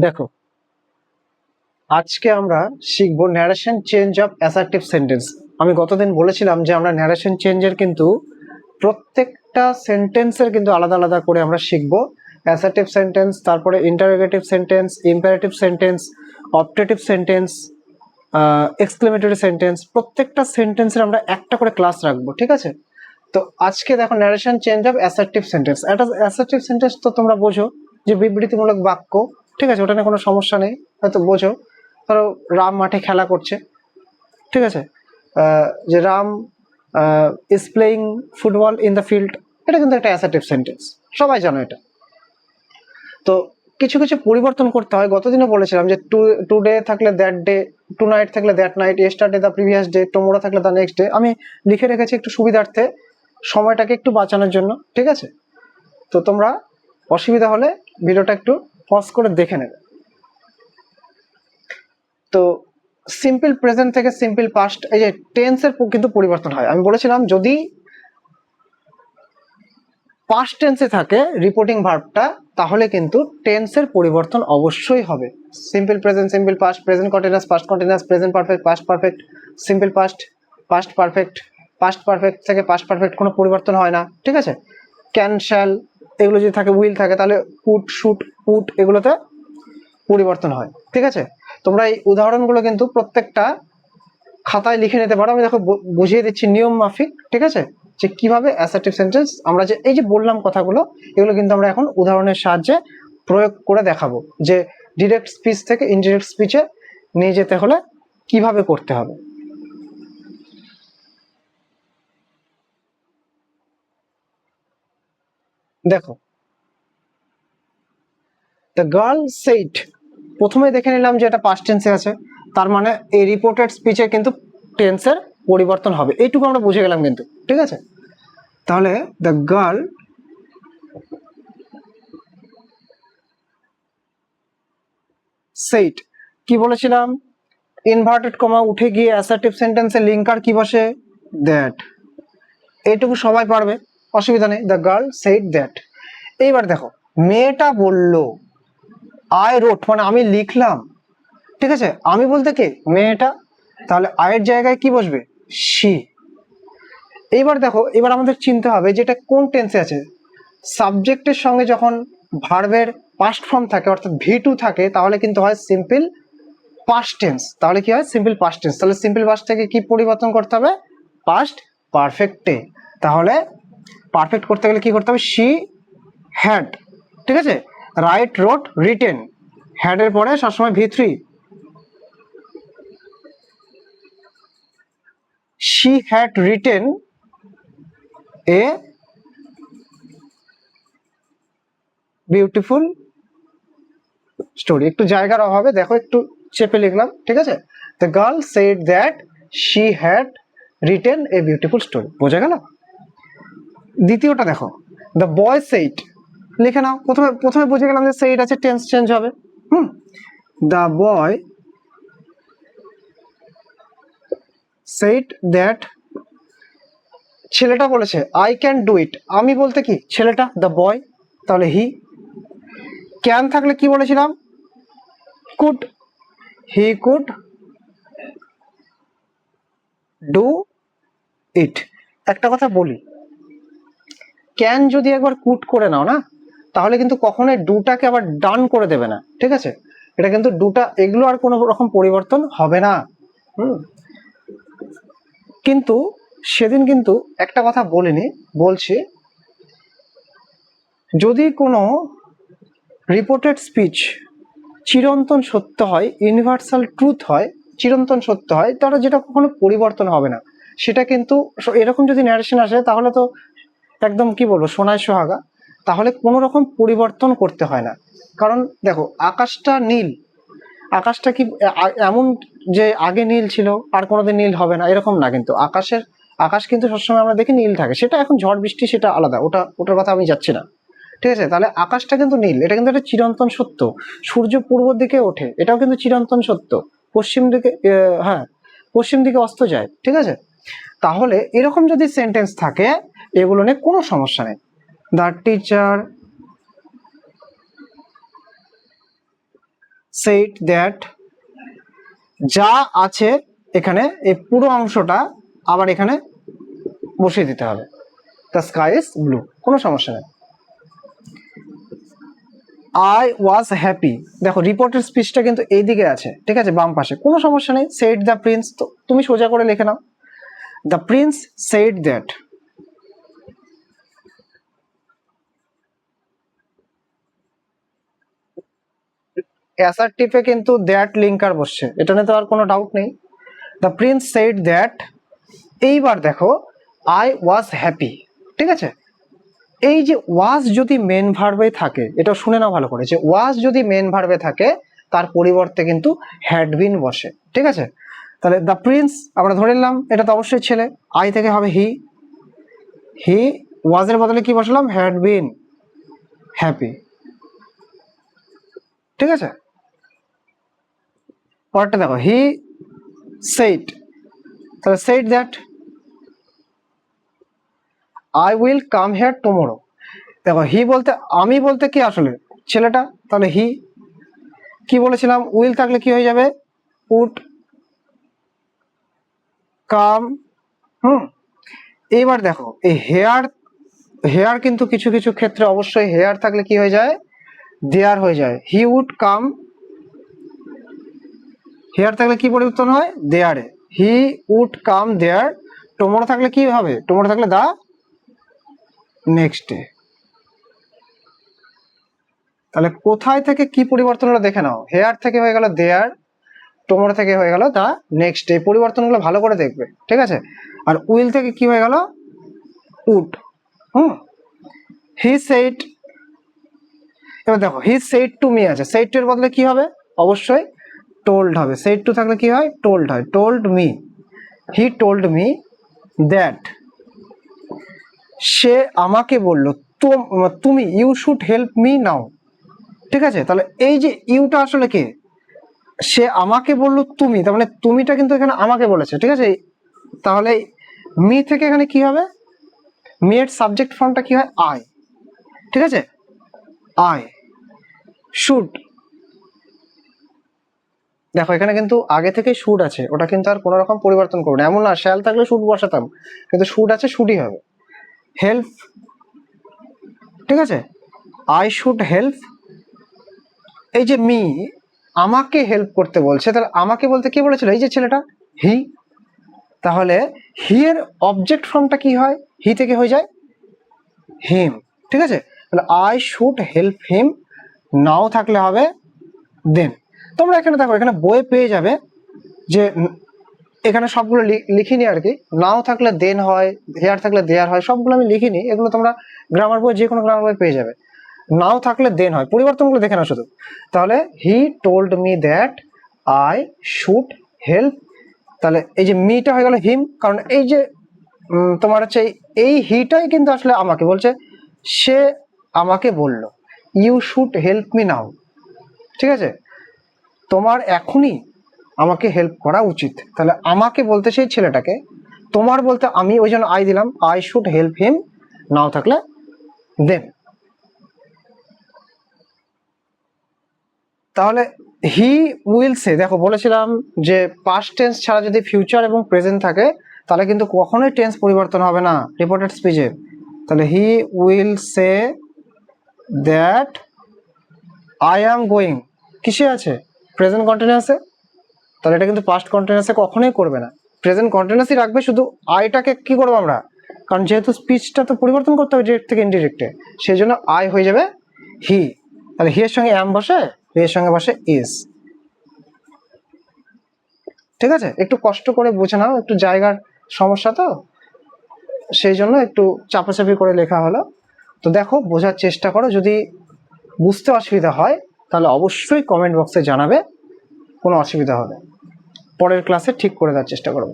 দেখো, আজকে আমরা শিখবো narration change of assertive sentence. আমি গতদিন বলেছিলাম যে আমরা ন্যারেশন চেঞ্জের কিন্তু প্রত্যেকটা সেন্টেন্সের কিন্তু আলাদা আলাদা করে আমরা শিখবো। অ্যাসার্টিভ সেন্টেন্স, তারপরে interrogative sentence, imperative sentence, optative sentence, exclamatory sentence, প্রত্যেকটা সেন্টেন্সের আমরা একটা করে ক্লাস রাখবো, ঠিক আছে? তো আজকে দেখো narration change of assertive sentence. একটা অ্যাসার্টিভ সেন্টেন্স তো তোমরা বোঝো যে বিবৃতিমূলক বাক্য, ঠিক আছে? ওটা নিয়ে কোনো সমস্যা নেই, হয়তো বোঝো। ধরো রাম মাঠে খেলা করছে, ঠিক আছে? যে Ram is playing football in the field, এটা কিন্তু একটা অ্যাসার্টিভ সেন্টেন্স, সবাই জানো এটা। তো কিছু কিছু পরিবর্তন করতে হয়। গতদিনও বলেছিলাম যে টুডে থাকলে দ্যাট ডে, টু নাইট থাকলে that night, yesterday the previous day, tomorrow থাকলে দ্য নেক্সট ডে। আমি লিখে রেখেছি একটু সুবিধার্থে, সময়টাকে একটু বাঁচানোর জন্য, ঠিক আছে? তো তোমরা অসুবিধা হলে ভিডিওটা একটু পজ করে দেখে নেবে। তো সিম্পল প্রেজেন্ট থেকে সিম্পল পাস্ট, এই যে টেন্সের কিন্তু পরিবর্তন হয়। আমি বলেছিলাম যদি পাস্ট টেন্সে থাকে রিপোর্টিং ভার্বটা, তাহলে কিন্তু টেন্সের পরিবর্তন অবশ্যই হবে। Simple present, simple past, present continuous, past continuous, present perfect, past perfect, simple past, past perfect. Past perfect থেকে পাস্ট পারফেক্ট কোনো পরিবর্তন হয় না, ঠিক আছে? ক্যান, শ্যাল, এগুলো যদি থাকে, উইল থাকে, তাহলে কুড, শুড, উড, এগুলোতে পরিবর্তন হয়, ঠিক আছে? তোমরা এই উদাহরণগুলো কিন্তু প্রত্যেকটা খাতায় লিখে নিতে পারো। আমি দেখো বুঝিয়ে দিচ্ছি নিয়ম মাফিক, ঠিক আছে? যে কিভাবে অ্যাসার্টিভ সেন্টেন্স আমরা যে এই যে বললাম কথাগুলো, এগুলো কিন্তু আমরা এখন উদাহরণের সাহায্যে প্রয়োগ করে দেখাবো যে ডিরেক্ট স্পিচ থেকে ইনডিরেক্ট স্পিচে নিয়ে যেতে হলে কিভাবে করতে হবে। দেখো, দ্য গার্ল সেইড, প্রথমে দেখে নিলাম যে এটা পাস্ট টেন্সে আছে, তার মানে এই রিপোর্টেড স্পিচে কিন্তু টেন্সের পরিবর্তন হবে, এইটুকু আমরা বুঝে গেলাম কিন্তু, ঠিক আছে? তাহলে দ্য গার্ল সেইড, কি বলেছিলাম? ইনভার্টেড কমা উঠে গিয়ে অ্যাসার্টিভ সেন্টেন্সে লিঙ্কার কি বসে? দ্যাট। এইটুকু সবাই পারবে, অসুবিধা নেই। The girl said that. এইবার দেখো, মেয়েটা বলল, আই রোট, মানে আমি লিখলাম, ঠিক আছে? আমি বলতে কে? মেয়েটা। তাহলে আয়ের জায়গায় কি বসবে? শি। এইবার দেখো, এবার আমাদের চিনতে হবে যে এটা কোন টেন্সে আছে। সাবজেক্টের সঙ্গে যখন ভার্বের পাস্ট ফর্ম থাকে, অর্থাৎ ভি2 থাকে, তাহলে কিন্তু হয় সিম্পল পাস্ট টেন্স। তাহলে কি হয়? Simple past tense. তাহলে সিম্পল পাস্ট থেকে কি পরিবর্তন করতে হবে? পাস্ট পারফেক্টে। তাহলে পারফেক্ট করতে গেলে কি করতে হবে? শি হ্যাড, ঠিক আছে? রাইট, রোট, রিটেন, হ্যাড এর পরে সবসময় ভি3। She had written a beautiful story. একটু জায়গার অভাবে দেখো একটু চেপে লিখলাম, ঠিক আছে? The girl said that she had written a beautiful story. বোঝা গেল? দ্বিতীয়টা দেখো, দ্য বয় সেইড, লিখে নাও। প্রথমে প্রথমে বুঝে গেলাম যে সেইড আছে, টেন্স চেঞ্জ হবে। দ্য বয় সেইড দ্যাট, ছেলেটা বলেছে আই ক্যান ডু ইট, আমি বলতে কি? ছেলেটা, দ্য বয়, তাহলে হি। ক্যান থাকলে কি বলেছিলাম? Could, he could do it. একটা কথা বলি, ক্যান যদি একবার কুড করে নাও না, তাহলে কিন্তু কখনোই ডুটাকে আবার ডান করে দেবে না, ঠিক আছে? এটা কিন্তু ডুটা, এগুলো আর কোনো রকম পরিবর্তন হবে না। কিন্তু সেদিন কিন্তু একটা কথা বলিনি, বলছি, যদি কোনো রিপোর্টেড স্পিচ চিরন্তন সত্য হয়, ইউনিভার্সাল ট্রুথ হয়, চিরন্তন সত্য হয়, তাহলে যেটা কখনো পরিবর্তন হবে না, সেটা কিন্তু এরকম যদি ন্যারেশন আসে তাহলে তো একদম কি বলবো, সোনায় সোহাগা। তাহলে কোনো রকম পরিবর্তন করতে হয় না। কারণ দেখো, আকাশটা নীল, আকাশটা কি এমন যে আগে নীল ছিল আর কোনোদিন নীল হবে না, এরকম না কিন্তু। আকাশ কিন্তু সবসময় আমরা দেখি নীল থাকে। সেটা এখন ঝড় বৃষ্টি, সেটা আলাদা, ওটার কথা আমি যাচ্ছি না, ঠিক আছে? তাহলে আকাশটা কিন্তু নীল, এটা কিন্তু একটা চিরন্তন সত্য। সূর্য পূর্ব দিকে ওঠে, এটাও কিন্তু চিরন্তন সত্য। পশ্চিম দিকে, হ্যাঁ, পশ্চিম দিকে অস্ত যায়, ঠিক আছে? তাহলে এরকম যদি সেন্টেন্স থাকে, এগুলো নিয়ে কোনো সমস্যা নেই। দ্য টিচার said that, যা আছে এখানে এই পুরো অংশটা আবার এখানে বসিয়ে দিতে হবে। দ্য স্কাই ইজ ব্লু, কোনো সমস্যা নেই। আই ওয়াজ হ্যাপি, দেখো রিপোর্টের স্পিচটা কিন্তু এইদিকে আছে, ঠিক আছে, বাম পাশে, কোনো সমস্যা নেই। সেড দ্য প্রিন্স, তো তুমি সোজা করে লিখে নাও, দ্য প্রিন্স সেড দ্যাট। অ্যাসার্টিভে কিন্তু দ্যাট লিঙ্কার বসছে, এটা নিয়ে তো আর কোনো ডাউট নেই। The Prince said that. এইবার দেখো আই ওয়াজ হ্যাপি, ঠিক আছে, এই যে ওয়াজ যদি মেন ভার্বে থাকে, এটা শুনে নাও ভালো করে, যে ওয়াজ যদি মেন ভার্বে থাকে তার পরিবর্তে কিন্তু হ্যাড বিন বসে, ঠিক আছে। তাহলে দ্য প্রিন্স আমরা ধরে নিলাম এটা তো অবশ্যই ছেলে, আই থেকে হবে হি, হি ওয়াজের বদলে কি বসালাম, হ্যাড বিন হ্যাপি, ঠিক আছে। পরেরটা দেখো হি সেইড, তাহলে said that. I will come here tomorrow, দেখো হি বলতে আমি বলতে কি আসলে ছেলেটা, তাহলে হি। কি বলেছিলাম, উইল থাকলে কি হয়ে যাবে, উড কাম। এইবার দেখো এই হেয়ার, হেয়ার কিন্তু কিছু কিছু ক্ষেত্রে অবশ্যই হেয়ার থাকলে কি হয়ে যায়, দেয়ার হয়ে যায়। হি উড কাম, হেয়ার থাকলে কি পরিবর্তন হয়, দেয়ারে, he would come there. Tomorrow থাকলে কি হবে, টুমরো থাকলে দা নেক্সট ডে। তাহলে কোথায় থেকে কি পরিবর্তন হলো দেখে নাও, হেয়ার থেকে হয়ে গেল দেয়ার, টুমরো থেকে হয়ে গেল দা নেক্সট ডে, পরিবর্তনগুলো ভালো করে দেখবে, ঠিক আছে। আর উইল থেকে কি হয়ে গেল, উড। হি সেইড, এবার দেখো হি সেইড টু মি আছে, সেইড টু এর বদলে কি হবে, অবশ্যই টোল্ড হবে, সেইড টু থাকলে কি হয়, টোল্ড হয়, told me, he told me that, সে আমাকে বললো তুমি, you should help me now, ঠিক আছে। তাহলে এই যে ইউটা আসলে কে, সে আমাকে বললো তুমি, তার মানে তুমিটা কিন্তু এখানে আমাকে বলেছে, ঠিক আছে। তাহলে মি থেকে এখানে কি হবে, মি এর সাবজেক্ট ফর্মটা কি হয়, আই, ঠিক আছে, আই শুড। দেখো এখানে কিন্তু আগে থেকে শুড আছে, ওটা কিন্তু আর কোনো রকম পরিবর্তন করবো না, এমন না শ্যাল থাকলে শুড বসাতাম, কিন্তু শুড আছে, শুডই হবে। হেল্প, ঠিক আছে, আই শুড হেল্প। এই যে মি আমাকে হেল্প করতে বলছে, তাহলে আমাকে বলতে কি বলেছিল, এই যে ছেলেটা, হি। তাহলে হি এর অবজেক্ট ফর্মটা কি হয়, হি থেকে হয়ে যায় হিম, ঠিক আছে। তাহলে আই শুড হেল্প হিম, নাও থাকলে হবে দেন। তোমরা এখানে দেখো এখানে বইয়ে পেয়ে যাবে যে এখানে সবগুলো লিখিনি আর কি, নাও থাকলে দেন হয়, হেয়ার থাকলে দেয়ার হয়, সবগুলো আমি লিখিনি, এগুলো তোমরা গ্রামার বই যে কোনো গ্রামার বই পেয়ে যাবে। নাও থাকলে দেন হয়, পরিবর্তনগুলো দেখে না শুধু। তাহলে হি told me that I should help, তাহলে এই যে মিটা হয়ে গেল হিম, কারণ এই যে তোমার হচ্ছে এই হিটাই কিন্তু আসলে আমাকে বলছে, সে আমাকে বলল you should help me now, ঠিক আছে, তোমার এখনই আমাকে হেল্প করা উচিত। তাহলে আমাকে বলতে সেই ছেলেটাকে, তোমার বলতে আমি, ওই জন্য আই দিলাম, আই শুড হেল্প হিম, নাও থাকলে দেন। তাহলে হি উইল সে, দেখো বলেছিলাম যে পাস্ট টেন্স ছাড়া যদি ফিউচার এবং প্রেজেন্ট থাকে তাহলে কিন্তু কখনোই টেন্স পরিবর্তন হবে না রিপোর্টেড স্পিচে। তাহলে he will say that I am going, কিসে আছে, প্রেজেন্ট কন্টিনিউয়াসে, তাহলে এটা কিন্তু পাস্ট কন্টিনিউয়াসে কখনোই করবে না, প্রেজেন্ট কন্টিনিউয়াসই রাখবে, শুধু আইটাকে কি করবো আমরা, কারণ যেহেতু স্পিচটা তো পরিবর্তন করতে হবে ডিরেক্ট থেকে ইনডিরেক্টে, সেই জন্য আই হয়ে যাবে হি। তাহলে হি এর সঙ্গে অ্যাম বসে, হি এর সঙ্গে বসে ইজ, ঠিক আছে। একটু কষ্ট করে বুঝে নাও, একটু জায়গার সমস্যা তো সেই জন্য একটু চাপাচাপি করে লেখা হলো। তো দেখো বোঝার চেষ্টা করো, যদি বুঝতে অসুবিধা হয় তাহলে অবশ্যই কমেন্ট বক্সে জানাবে, কোনো অসুবিধা হলে পরের ক্লাসে ঠিক করে দেওয়ার চেষ্টা করবো।